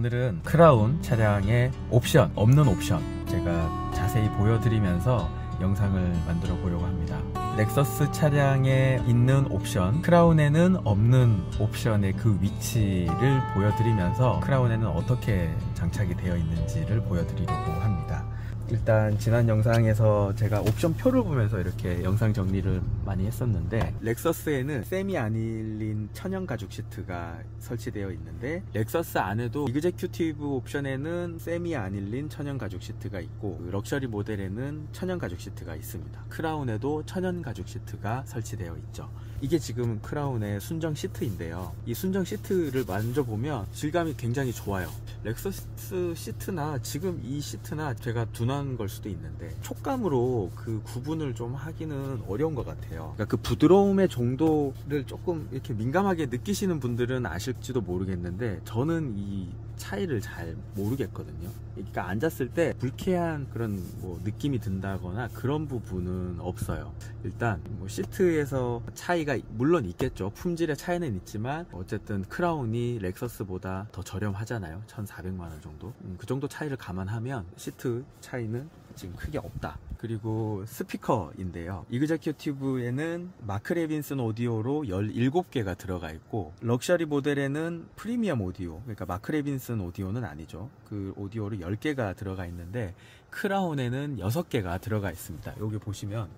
오늘은 크라운 차량의 옵션, 없는 옵션 제가 자세히 보여드리면서 영상을 만들어 보려고 합니다. 렉서스 차량에 있는 옵션, 크라운에는 없는 옵션의 그 위치를 보여드리면서 크라운에는 어떻게 장착이 되어 있는지를 보여드리려고 합니다. 일단 지난 영상에서 제가 옵션 표를 보면서 이렇게 영상 정리를 많이 했었는데, 렉서스에는 세미 아닐린 천연 가죽 시트가 설치되어 있는데, 렉서스 안에도 이그제큐티브 옵션에는 세미 아닐린 천연 가죽 시트가 있고, 럭셔리 모델에는 천연 가죽 시트가 있습니다. 크라운에도 천연 가죽 시트가 설치되어 있죠. 이게 지금 크라운의 순정 시트인데요, 이 순정 시트를 만져보면 질감이 굉장히 좋아요. 렉서스 시트나 지금 이 시트나 제가 둔한 걸 수도 있는데, 촉감으로 그 구분을 좀 하기는 어려운 것 같아요. 그러니까 그 부드러움의 정도를 조금 이렇게 민감하게 느끼시는 분들은 아실지도 모르겠는데, 저는 이 차이를 잘 모르겠거든요. 그러니까 앉았을 때 불쾌한 그런 느낌이 든다거나 그런 부분은 없어요. 일단 시트에서 차이가 물론 있겠죠. 품질의 차이는 있지만 어쨌든 크라운이 렉서스보다 더 저렴하잖아요. 1,400만원 정도. 그 정도 차이를 감안하면 시트 차이는 지금 크게 없다. 그리고 스피커인데요, 이그제큐티브에는 마크 레빈슨 오디오로 17개가 들어가 있고, 럭셔리 모델에는 프리미엄 오디오, 그러니까 마크 레빈슨 오디오는 아니죠, 그 오디오로 10개가 들어가 있는데, 크라운에는 6개가 들어가 있습니다. 여기 보시면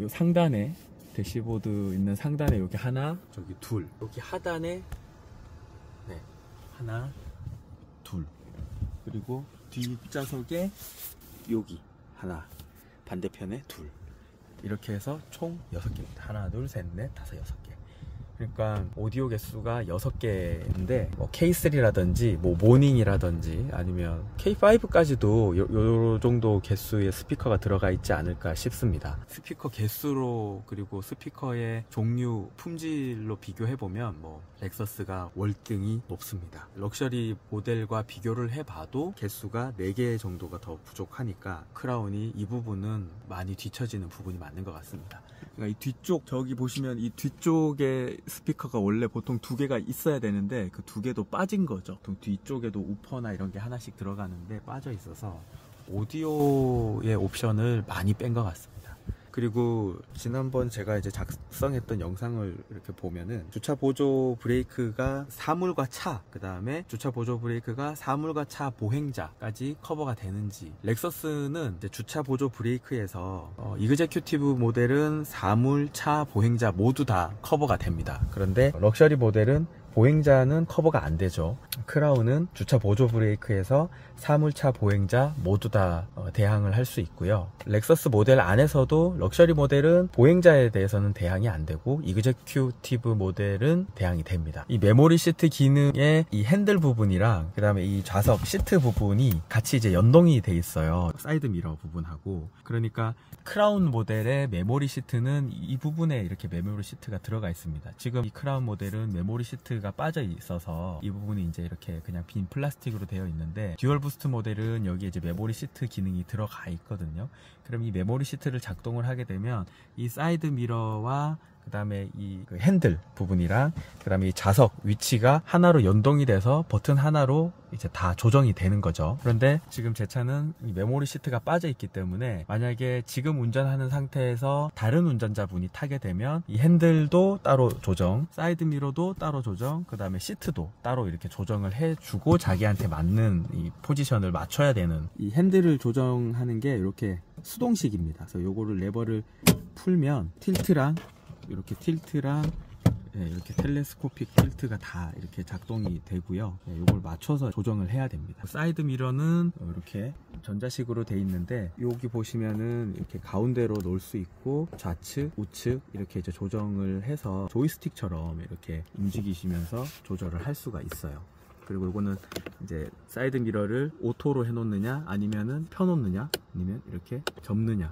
요 상단에 대시보드 있는 상단에 여기 하나, 저기 둘, 여기 하단에 하나, 둘, 그리고 뒷좌석에 여기 하나, 반대편에 둘, 이렇게 해서 총 6개입니다. 하나, 둘, 셋, 넷, 다섯, 6개. 그러니까 오디오 개수가 6개인데, K3라든지 모닝이라든지 아니면 K5까지도 요 정도 개수의 스피커가 들어가 있지 않을까 싶습니다. 스피커 개수로, 그리고 스피커의 종류, 품질로 비교해보면 렉서스가 월등히 높습니다. 럭셔리 모델과 비교를 해봐도 개수가 4개 정도가 더 부족하니까 크라운이 이 부분은 많이 뒤처지는 부분이 맞는 것 같습니다. 그러니까 이 뒤쪽, 저기 보시면 이 뒤쪽에 스피커가 원래 보통 2개가 있어야 되는데 그 2개도 빠진 거죠. 보통 뒤쪽에도 우퍼나 이런 게 하나씩 들어가는데 빠져 있어서 오디오의 옵션을 많이 뺀 것 같습니다. 그리고 지난번 제가 이제 작성했던 영상을 이렇게 보면은 주차 보조 브레이크가 사물과 차, 그 다음에 주차 보조 브레이크가 사물과 차 보행자까지 커버가 되는지, 렉서스는 이제 주차 보조 브레이크에서 이그제큐티브 모델은 사물, 차, 보행자 모두 다 커버가 됩니다. 그런데 럭셔리 모델은 보행자는 커버가 안 되죠. 크라운은 주차 보조 브레이크에서 사물차, 보행자 모두 다 대항을 할 수 있고요. 렉서스 모델 안에서도 럭셔리 모델은 보행자에 대해서는 대항이 안 되고, 이그제큐티브 모델은 대항이 됩니다. 이 메모리 시트 기능의 이 핸들 부분이랑 그 다음에 이 좌석 시트 부분이 같이 이제 연동이 돼 있어요. 사이드 미러 부분하고. 그러니까 크라운 모델의 메모리 시트는 이 부분에 이렇게 메모리 시트가 들어가 있습니다. 지금 이 크라운 모델은 메모리 시트가 빠져 있어서 이 부분이 이제 이렇게 그냥 빈 플라스틱으로 되어 있는데, 듀얼 부스트 모델은 여기에 이제 메모리 시트 기능이 들어가 있거든요. 그럼 이 메모리 시트를 작동을 하게 되면 이 사이드 미러와 그 다음에 이 핸들 부분이랑 그 다음에 이 좌석 위치가 하나로 연동이 돼서 버튼 하나로 이제 다 조정이 되는 거죠. 그런데 지금 제 차는 이 메모리 시트가 빠져 있기 때문에, 만약에 지금 운전하는 상태에서 다른 운전자분이 타게 되면 이 핸들도 따로 조정, 사이드 미러도 따로 조정, 그 다음에 시트도 따로 이렇게 조정을 해주고 자기한테 맞는 이 포지션을 맞춰야 되는, 이 핸들을 조정하는 게 이렇게 수동식입니다. 그래서 요거를 레버를 풀면 틸트랑 이렇게 텔레스코픽 틸트가 다 이렇게 작동이 되고요. 이걸 맞춰서 조정을 해야 됩니다. 사이드 미러는 이렇게 전자식으로 돼 있는데, 여기 보시면은 이렇게 가운데로 놓을 수 있고, 좌측, 우측 이렇게 이제 조정을 해서 조이스틱처럼 이렇게 움직이시면서 조절을 할 수가 있어요. 그리고 이거는 이제 사이드 미러를 오토로 해놓느냐, 아니면은 펴놓느냐, 아니면 이렇게 접느냐,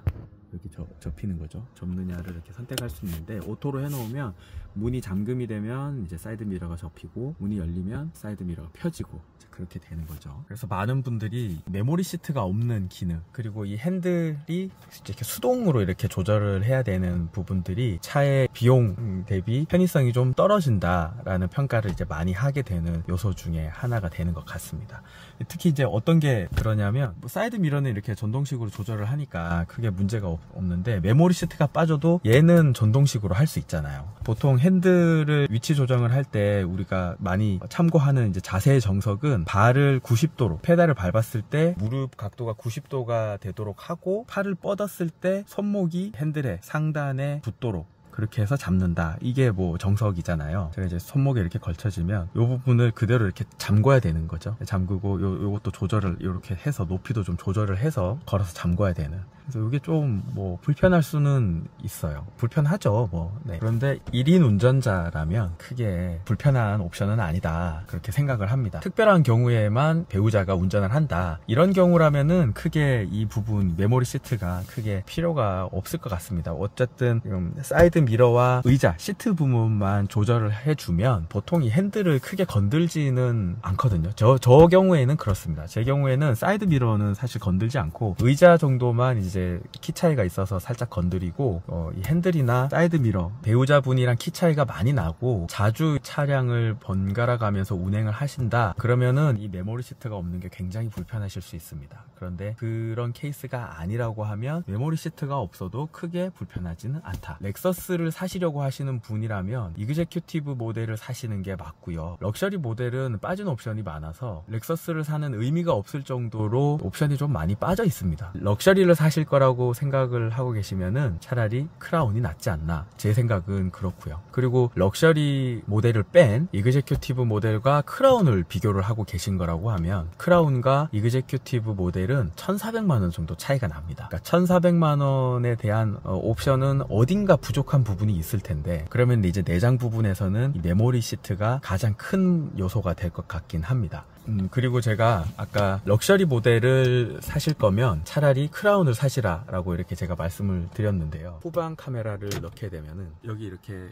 이렇게 접히는 거죠. 접느냐를 이렇게 선택할 수 있는데, 오토로 해놓으면 문이 잠금이 되면 이제 사이드 미러가 접히고, 문이 열리면 사이드 미러가 펴지고, 그렇게 되는 거죠. 그래서 많은 분들이 메모리 시트가 없는 기능, 그리고 이 핸들이 이렇게 수동으로 이렇게 조절을 해야 되는 부분들이 차의 비용 대비 편의성이 좀 떨어진다라는 평가를 이제 많이 하게 되는 요소 중에 하나가 되는 것 같습니다. 특히 이제 어떤 게 그러냐면, 사이드 미러는 이렇게 전동식으로 조절을 하니까 크게 문제가 없는데, 메모리 시트가 빠져도 얘는 전동식으로 할 수 있잖아요. 보통 핸들을 위치 조정을 할 때 우리가 많이 참고하는 이제 자세의 정석은 발을 90도로, 페달을 밟았을 때 무릎 각도가 90도가 되도록 하고, 팔을 뻗었을 때 손목이 핸들의 상단에 붙도록 그렇게 해서 잡는다. 이게 뭐 정석이잖아요. 제가 이제 손목에 이렇게 걸쳐지면 이 부분을 그대로 이렇게 잠궈야 되는 거죠. 잠그고 요것도 조절을 이렇게 해서 높이도 좀 조절을 해서 걸어서 잠궈야 되는. 그래서 이게 좀 뭐 불편할 수는 있어요. 불편하죠, 뭐. 네. 그런데 1인 운전자라면 크게 불편한 옵션은 아니다, 그렇게 생각을 합니다. 특별한 경우에만 배우자가 운전을 한다, 이런 경우라면은 크게 이 부분 메모리 시트가 크게 필요가 없을 것 같습니다. 어쨌든 사이드 미러와 의자, 시트 부분만 조절을 해주면 보통 이 핸들을 크게 건들지는 않거든요. 저 경우에는 그렇습니다. 제 경우에는 사이드 미러는 사실 건들지 않고, 의자 정도만 이제 키 차이가 있어서 살짝 건드리고, 이 핸들이나 사이드 미러, 배우자분이랑 키 차이가 많이 나고 자주 차량을 번갈아 가면서 운행을 하신다, 그러면은 이 메모리 시트가 없는 게 굉장히 불편하실 수 있습니다. 그런데 그런 케이스가 아니라고 하면 메모리 시트가 없어도 크게 불편하지는 않다. 렉서스를 사시려고 하시는 분이라면 이그제큐티브 모델을 사시는 게 맞고요. 럭셔리 모델은 빠진 옵션이 많아서 렉서스를 사는 의미가 없을 정도로 옵션이 좀 많이 빠져 있습니다. 럭셔리를 사실 거라고 생각을 하고 계시면은 차라리 크라운이 낫지 않나, 제 생각은 그렇고요. 그리고 럭셔리 모델을 뺀 이그제큐티브 모델과 크라운을 비교를 하고 계신 거라고 하면, 크라운과 이그제큐티브 모델은 1,400만원 정도 차이가 납니다. 그러니까 1,400만원에 대한 옵션은 어딘가 부족한 부분이 있을 텐데, 그러면 이제 내장 부분에서는 이 메모리 시트가 가장 큰 요소가 될 것 같긴 합니다. 그리고 제가 아까 럭셔리 모델을 사실 거면 차라리 크라운을 사시라 라고 이렇게 제가 말씀을 드렸는데요. 후방 카메라를 넣게 되면은 여기 이렇게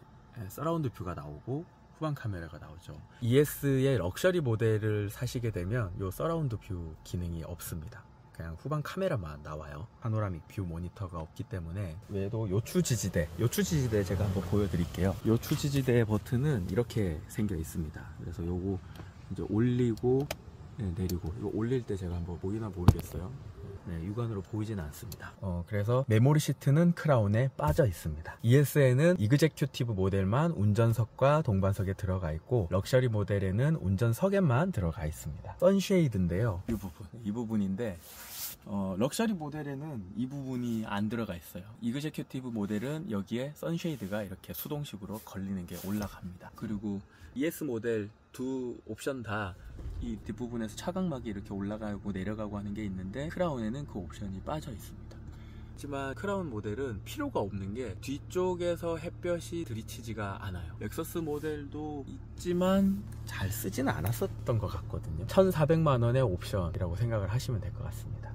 서라운드 뷰가 나오고 후방 카메라가 나오죠. ES의 럭셔리 모델을 사시게 되면 이 서라운드 뷰 기능이 없습니다. 그냥 후방 카메라만 나와요. 파노라믹 뷰 모니터가 없기 때문에. 외에도 요추 지지대 제가 한번 보여드릴게요. 요추 지지대 버튼은 이렇게 생겨 있습니다. 그래서 요거 이제 올리고 내리고, 이거 올릴 때 제가 한번 보이나 모르겠어요. 네, 육안으로 보이진 않습니다. 그래서 메모리 시트는 크라운에 빠져 있습니다. ES에는 이그제큐티브 모델만 운전석과 동반석에 들어가 있고, 럭셔리 모델에는 운전석에만 들어가 있습니다. 선쉐이드인데요, 이 부분인데 럭셔리 모델에는 이 부분이 안 들어가 있어요. 이그제큐티브 모델은 여기에 선쉐이드가 이렇게 수동식으로 걸리는 게 올라갑니다. 그리고 ES 모델 두 옵션 다 이 뒷부분에서 차광막이 이렇게 올라가고 내려가고 하는 게 있는데, 크라운에는 그 옵션이 빠져 있습니다. 하지만 크라운 모델은 필요가 없는 게 뒤쪽에서 햇볕이 들이치지가 않아요. 렉서스 모델도 있지만 잘 쓰지는 않았었던 것 같거든요. 1,400만원의 옵션이라고 생각을 하시면 될 것 같습니다.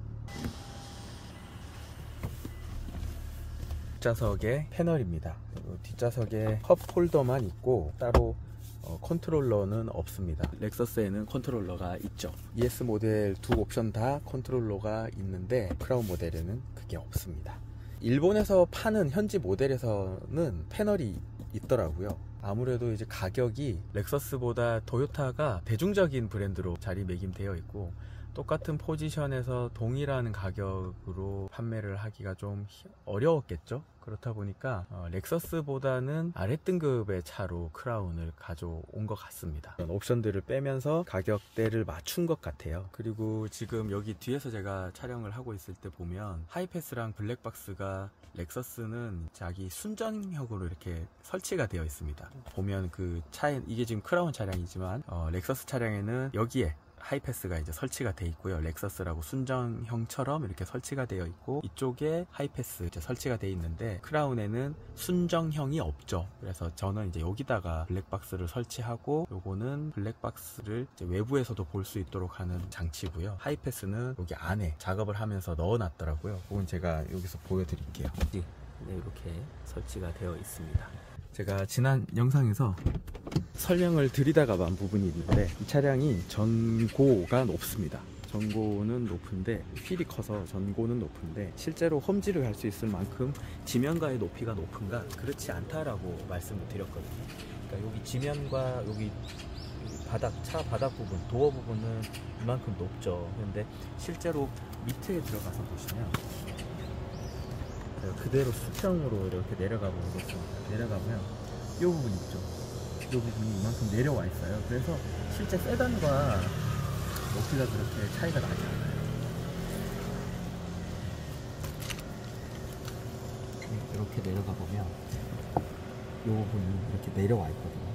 뒷좌석의 패널입니다. 뒷좌석에 컵 홀더만 있고 따로 컨트롤러는 없습니다. 렉서스에는 컨트롤러가 있죠. ES 모델 두 옵션 다 컨트롤러가 있는데 크라운 모델에는 그게 없습니다. 일본에서 파는 현지 모델에서는 패널이 있더라고요. 아무래도 이제 가격이 렉서스보다 토요타가 대중적인 브랜드로 자리매김되어 있고, 똑같은 포지션에서 동일한 가격으로 판매를 하기가 좀 어려웠겠죠. 그렇다 보니까 렉서스보다는 아랫등급의 차로 크라운을 가져온 것 같습니다. 옵션들을 빼면서 가격대를 맞춘 것 같아요. 그리고 지금 여기 뒤에서 제가 촬영을 하고 있을 때 보면 하이패스랑 블랙박스가, 렉서스는 자기 순정형으로 이렇게 설치가 되어 있습니다. 보면 그 차에, 이게 지금 크라운 차량이지만 렉서스 차량에는 여기에 하이패스가 이제 설치가 되어 있고요. 렉서스라고 순정형처럼 이렇게 설치가 되어 있고, 이쪽에 하이패스 이제 설치가 되어 있는데 크라운에는 순정형이 없죠. 그래서 저는 이제 여기다가 블랙박스를 설치하고, 요거는 블랙박스를 이제 외부에서도 볼 수 있도록 하는 장치고요. 하이패스는 여기 안에 작업을 하면서 넣어 놨더라고요. 그건 제가 여기서 보여드릴게요. 네, 이렇게 설치가 되어 있습니다. 제가 지난 영상에서 설명을 드리다가 만 부분이 있는데, 이 차량이 전고가 높습니다. 전고는 높은데, 휠이 커서 전고는 높은데 실제로 험지를 갈 수 있을 만큼 지면과의 높이가 높은가? 그렇지 않다라고 말씀을 드렸거든요. 그러니까 여기 지면과 여기 바닥, 차 바닥 부분, 도어 부분은 이만큼 높죠. 그런데 실제로 밑에 들어가서 보시면 그대로 수평으로 이렇게 내려가 보면 좋습니다. 내려가면 이 부분 있죠. 이 부분이 이만큼 내려와 있어요. 그래서 실제 세단과 높이가 그렇게 차이가 나지 않아요. 이렇게 내려가 보면 이 부분이 이렇게 내려와 있거든요.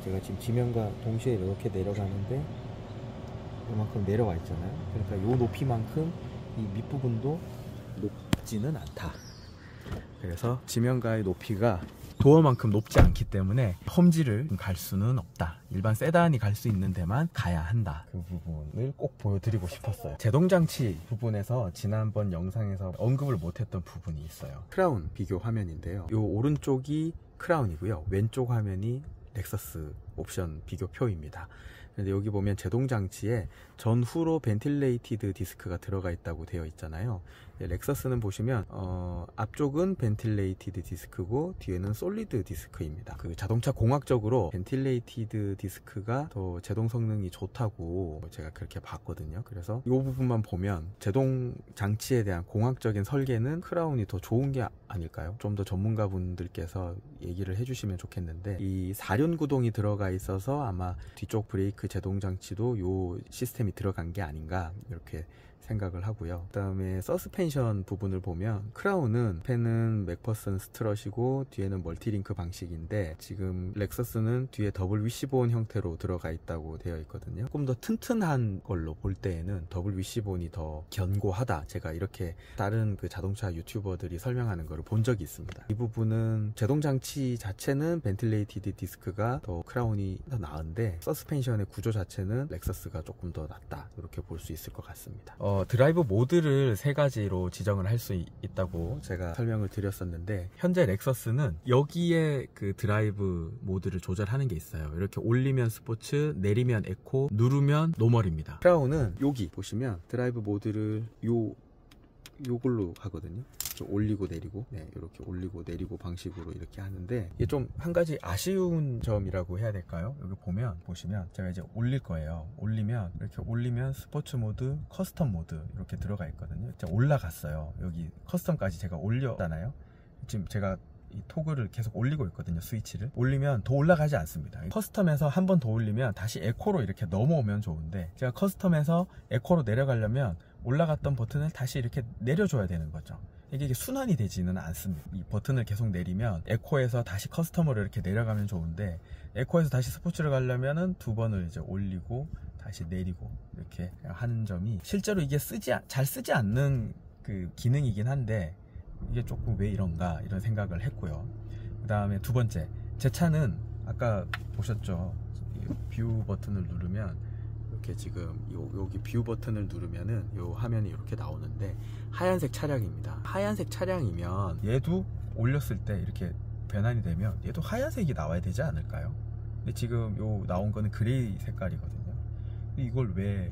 제가 지금 지면과 동시에 이렇게 내려가는데 이만큼 내려와 있잖아요. 그러니까 이 높이만큼 이 밑부분도 높지는 않다. 그래서 지면과의 높이가 도어만큼 높지 않기 때문에 험지를 갈 수는 없다. 일반 세단이 갈 수 있는 데만 가야 한다. 그 부분을 꼭 보여드리고 싶었어요. 제동장치 부분에서 지난번 영상에서 언급을 못했던 부분이 있어요. 크라운 비교 화면인데요. 이 오른쪽이 크라운이고요. 왼쪽 화면이 렉서스 옵션 비교표입니다. 근데 여기 보면 제동장치에 전후로 벤틸레이티드 디스크가 들어가 있다고 되어 있잖아요. 렉서스는 보시면 앞쪽은 벤틸레이티드 디스크고 뒤에는 솔리드 디스크입니다. 그 자동차 공학적으로 벤틸레이티드 디스크가 더 제동 성능이 좋다고 제가 그렇게 봤거든요. 그래서 이 부분만 보면 제동 장치에 대한 공학적인 설계는 크라운이 더 좋은 게 아닐까요? 좀 더 전문가분들께서 얘기를 해주시면 좋겠는데, 이 4륜 구동이 들어가 있어서 아마 뒤쪽 브레이크 제동 장치도 이 시스템이 들어간 게 아닌가 이렇게 생각을 하고요. 그 다음에 서스펜션 부분을 보면 크라운은 펜은 맥퍼슨 스트럿이고 뒤에는 멀티링크 방식인데, 지금 렉서스는 뒤에 더블 위시본 형태로 들어가 있다고 되어 있거든요. 조금 더 튼튼한 걸로 볼 때에는 더블 위시본이 더 견고하다, 제가 이렇게 다른 그 자동차 유튜버들이 설명하는 거를 본 적이 있습니다. 이 부분은 제동장치 자체는 벤틸레이티드 디스크가 더 크라운이 더 나은데 서스펜션의 구조 자체는 렉서스가 조금 더 낫다, 이렇게 볼 수 있을 것 같습니다. 드라이브 모드를 3가지로 지정을 할 수 있다고 제가 설명을 드렸었는데, 현재 렉서스는 여기에 그 드라이브 모드를 조절하는 게 있어요. 이렇게 올리면 스포츠, 내리면 에코, 누르면 노멀입니다. 크라운은 여기 보시면 드라이브 모드를 요걸로 하거든요. 좀 올리고 내리고, 네, 이렇게 올리고 내리고 방식으로 이렇게 하는데, 이게 좀 한 가지 아쉬운 점이라고 해야 될까요? 여기 보시면 제가 이제 올릴 거예요. 이렇게 올리면 스포츠 모드, 커스텀 모드 이렇게 들어가 있거든요. 제가 올라갔어요. 여기 커스텀까지 제가 올렸잖아요. 지금 제가 이 토글을 계속 올리고 있거든요. 스위치를 올리면 더 올라가지 않습니다. 커스텀에서 한 번 더 올리면 다시 에코로 이렇게 넘어오면 좋은데, 제가 커스텀에서 에코로 내려가려면 올라갔던 버튼을 다시 이렇게 내려줘야 되는 거죠. 이게 순환이 되지는 않습니다. 이 버튼을 계속 내리면 에코에서 다시 커스텀으로 이렇게 내려가면 좋은데, 에코에서 다시 스포츠를 가려면은 2번을 이제 올리고 다시 내리고 이렇게 하는 점이, 실제로 이게 잘 쓰지 않는 그 기능이긴 한데, 이게 조금 왜 이런가 이런 생각을 했고요. 그 다음에 두 번째, 제 차는 아까 보셨죠? 뷰 버튼을 누르면 이렇게 지금 여기 뷰 버튼을 누르면은 요 화면이 이렇게 나오는데, 하얀색 차량입니다. 하얀색 차량이면 얘도 올렸을 때 이렇게 변환이 되면 얘도 하얀색이 나와야 되지 않을까요? 근데 지금 요 나온 거는 그레이 색깔이거든요. 이걸 왜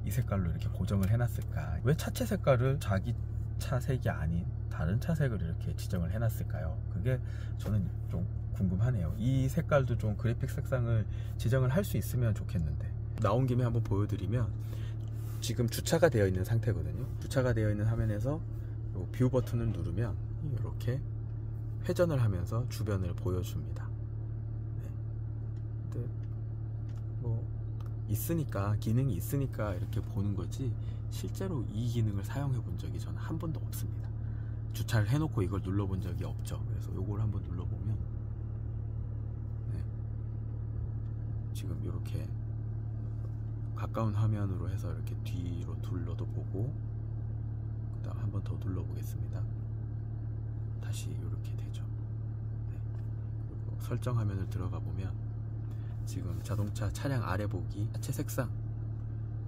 이 색깔로 이렇게 고정을 해놨을까? 왜 차체 색깔을 자기 차 색이 아닌 다른 차 색을 이렇게 지정을 해놨을까요? 그게 저는 좀 궁금하네요. 이 색깔도 좀 그래픽 색상을 지정을 할 수 있으면 좋겠는데. 나온 김에 한번 보여드리면, 지금 주차가 되어 있는 상태거든요. 주차가 되어 있는 화면에서 뷰 버튼을 누르면 이렇게 회전을 하면서 주변을 보여줍니다. 네. 근데 뭐 있으니까, 기능이 있으니까 이렇게 보는 거지, 실제로 이 기능을 사용해 본 적이 저는 한 번도 없습니다. 주차를 해놓고 이걸 눌러본 적이 없죠. 그래서 이걸 한번 눌러보면, 네, 지금 이렇게 가까운 화면으로 해서 이렇게 뒤로 둘러도 보고, 그 다음 한 번 더 눌러보겠습니다. 다시 이렇게 되죠. 네. 그리고 설정 화면을 들어가 보면 지금 자동차 차량 아래 보기, 하체 색상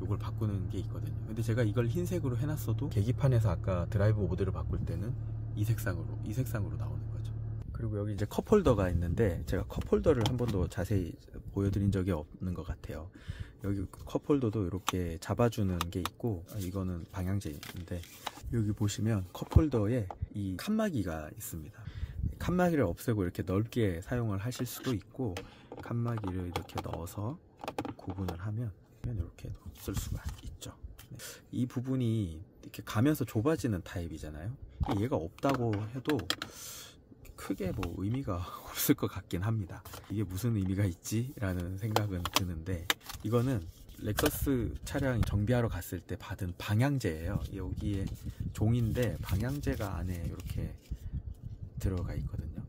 요걸 바꾸는 게 있거든요. 근데 제가 이걸 흰색으로 해놨어도 계기판에서 아까 드라이브 모드를 바꿀 때는 이 색상으로 나오는 거죠. 그리고 여기 이제 컵홀더가 있는데 제가 컵홀더를 한 번도 자세히 보여드린 적이 없는 것 같아요. 여기 컵홀더도 이렇게 잡아주는 게 있고, 이거는 방향제인데 여기 보시면 컵홀더에 이 칸막이가 있습니다. 칸막이를 없애고 이렇게 넓게 사용을 하실 수도 있고, 칸막이를 이렇게 넣어서 구분을 하면 이렇게 쓸 수가 있죠. 이 부분이 이렇게 가면서 좁아지는 타입이잖아요. 얘가 없다고 해도 크게 뭐 의미가 없을 것 같긴 합니다. 이게 무슨 의미가 있지? 라는 생각은 드는데, 이거는 렉서스 차량 정비하러 갔을 때 받은 방향제예요. 여기에 종인데 방향제가 안에 이렇게 들어가 있거든요.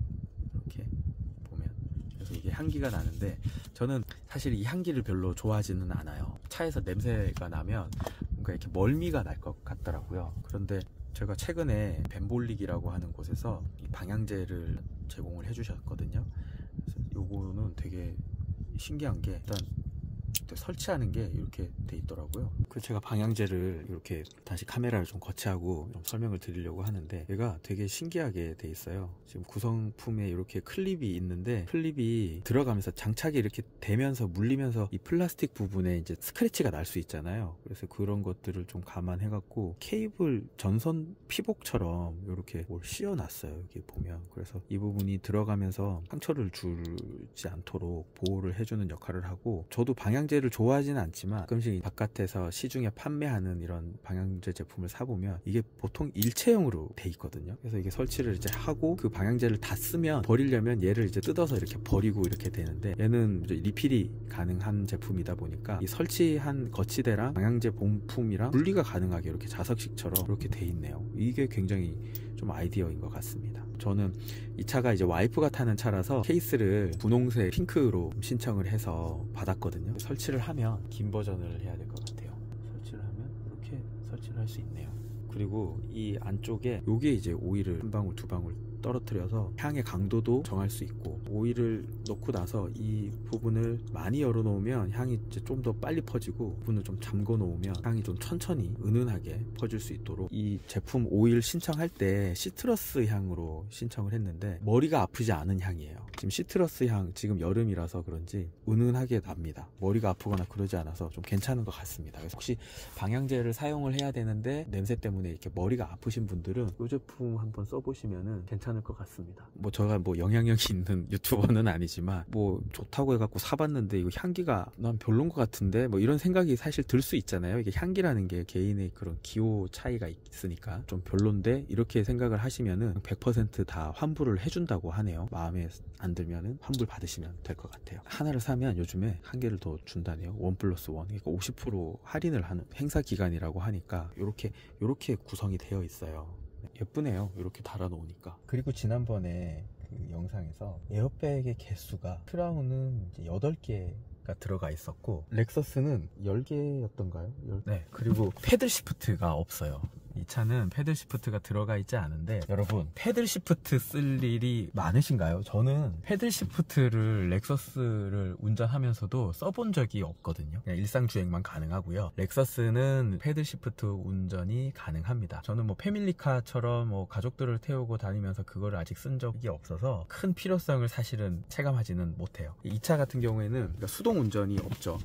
이렇게 보면. 그래서 이게 향기가 나는데, 저는 사실 이 향기를 별로 좋아하지는 않아요. 차에서 냄새가 나면 뭔가 이렇게 멀미가 날 것 같더라고요. 그런데 제가 최근에 벤볼릭이라고 하는 곳에서 이 방향제를 제공을 해 주셨거든요. 그래서 요거는 되게 신기한 게, 일단 설치하는 게 이렇게 돼 있더라고요. 그 제가 방향제를 이렇게 다시 카메라를 좀 거치하고 좀 설명을 드리려고 하는데, 얘가 되게 신기하게 돼 있어요. 지금 구성품에 이렇게 클립이 있는데, 클립이 들어가면서 장착이 이렇게 되면서 물리면서 이 플라스틱 부분에 이제 스크래치가 날 수 있잖아요. 그래서 그런 것들을 좀 감안해 갖고 케이블 전선 피복처럼 이렇게 뭘 씌워 놨어요. 여기 보면. 그래서 이 부분이 들어가면서 상처를 주지 않도록 보호를 해주는 역할을 하고, 저도 방향제를 좋아하지는 않지만 가끔씩 바깥에서 시중에 판매하는 이런 방향제 제품을 사보면 이게 보통 일체형으로 돼 있거든요. 그래서 이게 설치를 이제 하고 그 방향제를 다 쓰면, 버리려면 얘를 이제 뜯어서 이렇게 버리고 이렇게 되는데, 얘는 이제 리필이 가능한 제품이다 보니까 이 설치한 거치대랑 방향제 본품이랑 분리가 가능하게 이렇게 자석식처럼 이렇게 돼 있네요. 이게 굉장히 좀 아이디어인 것 같습니다. 저는 이 차가 이제 와이프가 타는 차라서 케이스를 분홍색 핑크로 신청을 해서 받았거든요. 설치를 하면 긴 버전을 해야 될 것 같아요. 설치를 하면 이렇게 설치를 할 수 있네요. 그리고 이 안쪽에 요게 이제 오일을 한 방울 두 방울 떨어뜨려서 향의 강도도 정할 수 있고, 오일을 넣고 나서 이 부분을 많이 열어 놓으면 향이 좀 더 빨리 퍼지고, 부분을 좀 잠궈 놓으면 향이 좀 천천히 은은하게 퍼질 수 있도록, 이 제품 오일 신청할 때 시트러스 향으로 신청을 했는데 머리가 아프지 않은 향이에요. 지금 시트러스 향, 지금 여름이라서 그런지 은은하게 납니다. 머리가 아프거나 그러지 않아서 좀 괜찮은 것 같습니다. 그래서 혹시 방향제를 사용을 해야 되는데 냄새 때문에 이렇게 머리가 아프신 분들은 이 제품 한번 써보시면은 괜찮을 것 같습니다. 뭐 제가 뭐 영향력이 있는 유튜버는 아니지만 뭐 좋다고 해갖고 사봤는데 이거 향기가 난 별론 것 같은데 뭐 이런 생각이 사실 들 수 있잖아요. 이게 향기라는 게 개인의 그런 기호 차이가 있으니까 좀 별론데, 이렇게 생각을 하시면은 100% 다 환불을 해준다고 하네요. 마음에 안 들면은 환불 받으시면 될 것 같아요. 하나를 사면 요즘에 한 개를 더 준다네요. 1+1. 그러니까 50% 할인을 하는 행사 기간이라고 하니까 요렇게 구성이 되어 있어요. 예쁘네요. 이렇게 달아놓으니까. 그리고 지난번에 그 영상에서 에어백의 개수가, 크라운은 이제 8개가 들어가 있었고 렉서스는 10개였던가요? 네. 그리고 패들 시프트가 없어요. 이 차는 패들 시프트가 들어가 있지 않은데, 여러분 패들 시프트 쓸 일이 많으신가요? 저는 패들 시프트를 렉서스를 운전하면서도 써본 적이 없거든요. 그냥 일상 주행만 가능하고요. 렉서스는 패들 시프트 운전이 가능합니다. 저는 뭐 패밀리카처럼 뭐 가족들을 태우고 다니면서 그거를 아직 쓴 적이 없어서 큰 필요성을 사실은 체감하지는 못해요. 이 차 같은 경우에는 그러니까 수동 운전이 없죠.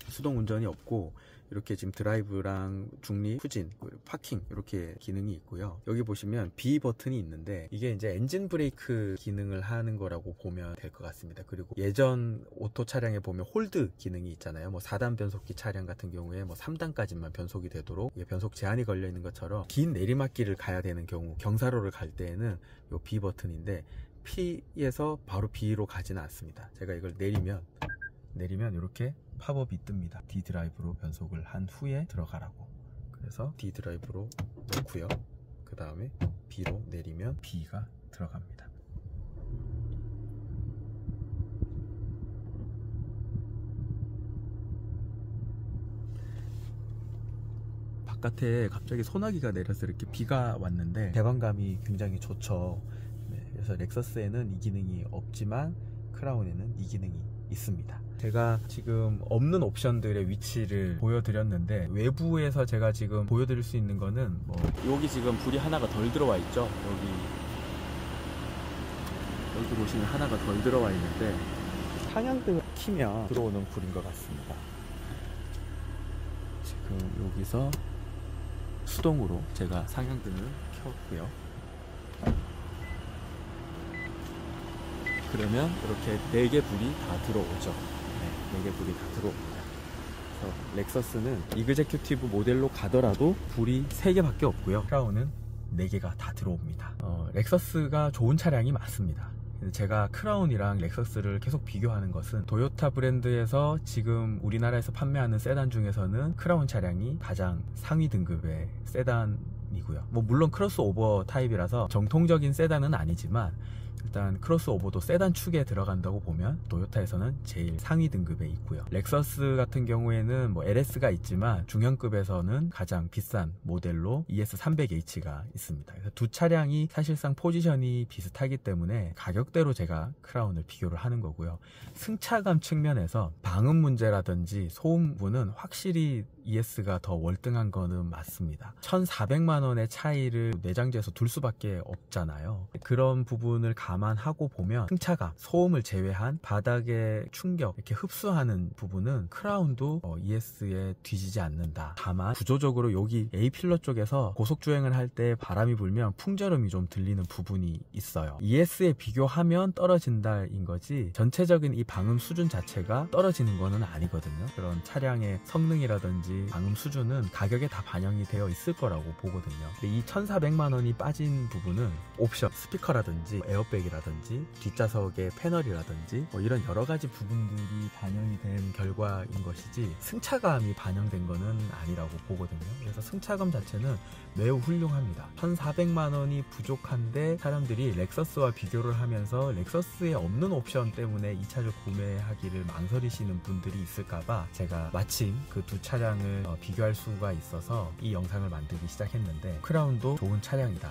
수동 운전이 없고, 이렇게 지금 드라이브랑 중립, 후진, 파킹 이렇게 기능이 있고요. 여기 보시면 B 버튼이 있는데, 이게 이제 엔진 브레이크 기능을 하는 거라고 보면 될 것 같습니다. 그리고 예전 오토 차량에 보면 홀드 기능이 있잖아요. 뭐 4단 변속기 차량 같은 경우에 뭐 3단까지만 변속이 되도록 변속 제한이 걸려 있는 것처럼, 긴 내리막길을 가야 되는 경우, 경사로를 갈 때에는 요 B 버튼인데 P에서 바로 B로 가지는 않습니다. 제가 이걸 내리면 이렇게 팝업이 뜹니다. D 드라이브로 변속을 한 후에 들어가라고. 그래서 D 드라이브로 넣고요. 그 다음에 B로 내리면 B가 들어갑니다. 바깥에 갑자기 소나기가 내려서 이렇게 비가 왔는데 대방감이 굉장히 좋죠. 네, 그래서 렉서스에는 이 기능이 없지만 크라운에는 이 기능이 있습니다. 제가 지금 없는 옵션들의 위치를 보여드렸는데, 외부에서 제가 지금 보여드릴 수 있는 거는 뭐 여기 지금 불이 하나가 덜 들어와 있죠. 여기 보시면 하나가 덜 들어와 있는데 상향등을 키면 들어오는 불인 것 같습니다. 지금 여기서 수동으로 제가 상향등을 켰고요. 그러면 이렇게 4개 불이 다 들어오죠. 네, 4개 불이 다 들어옵니다. 그래서 렉서스는 이그제큐티브 모델로 가더라도 불이 3개밖에 없고요. 크라운은 4개가 다 들어옵니다. 렉서스가 좋은 차량이 맞습니다. 제가 크라운이랑 렉서스를 계속 비교하는 것은 도요타 브랜드에서 지금 우리나라에서 판매하는 세단 중에서는 크라운 차량이 가장 상위 등급의 세단이고요. 뭐 물론 크로스오버 타입이라서 정통적인 세단은 아니지만 일단 크로스오버도 세단 축에 들어간다고 보면 도요타에서는 제일 상위 등급에 있고요. 렉서스 같은 경우에는 뭐 LS가 있지만 중형급에서는 가장 비싼 모델로 ES300H가 있습니다. 그래서 두 차량이 사실상 포지션이 비슷하기 때문에 가격대로 제가 크라운을 비교를 하는 거고요. 승차감 측면에서 방음 문제라든지 소음 부분은 확실히 ES가 더 월등한 거는 맞습니다. 1,400만원의 차이를 내장재에서 둘 수밖에 없잖아요. 그런 부분을 감안하고 보면 승차감, 소음을 제외한 바닥의 충격, 이렇게 흡수하는 부분은 크라운도 ES에 뒤지지 않는다. 다만 구조적으로 여기 A필러 쪽에서 고속주행을 할 때 바람이 불면 풍절음이 좀 들리는 부분이 있어요. ES에 비교하면 떨어진다인 거지 전체적인 이 방음 수준 자체가 떨어지는 거는 아니거든요. 그런 차량의 성능이라든지 방음 수준은 가격에 다 반영이 되어 있을 거라고 보거든요. 근데 이 1,400만원이 빠진 부분은 옵션, 스피커라든지 에어백이라든지 뒷좌석의 패널이라든지 뭐 이런 여러가지 부분들이 반영이 된 결과인 것이지 승차감이 반영된 거는 아니라고 보거든요. 그래서 승차감 자체는 매우 훌륭합니다. 1,400만원이 부족한데 사람들이 렉서스와 비교를 하면서 렉서스에 없는 옵션 때문에 이 차를 구매하기를 망설이시는 분들이 있을까봐 제가 마침 그 두 차량을 비교할 수가 있어서 이 영상을 만들기 시작했는데 크라운도 좋은 차량이다.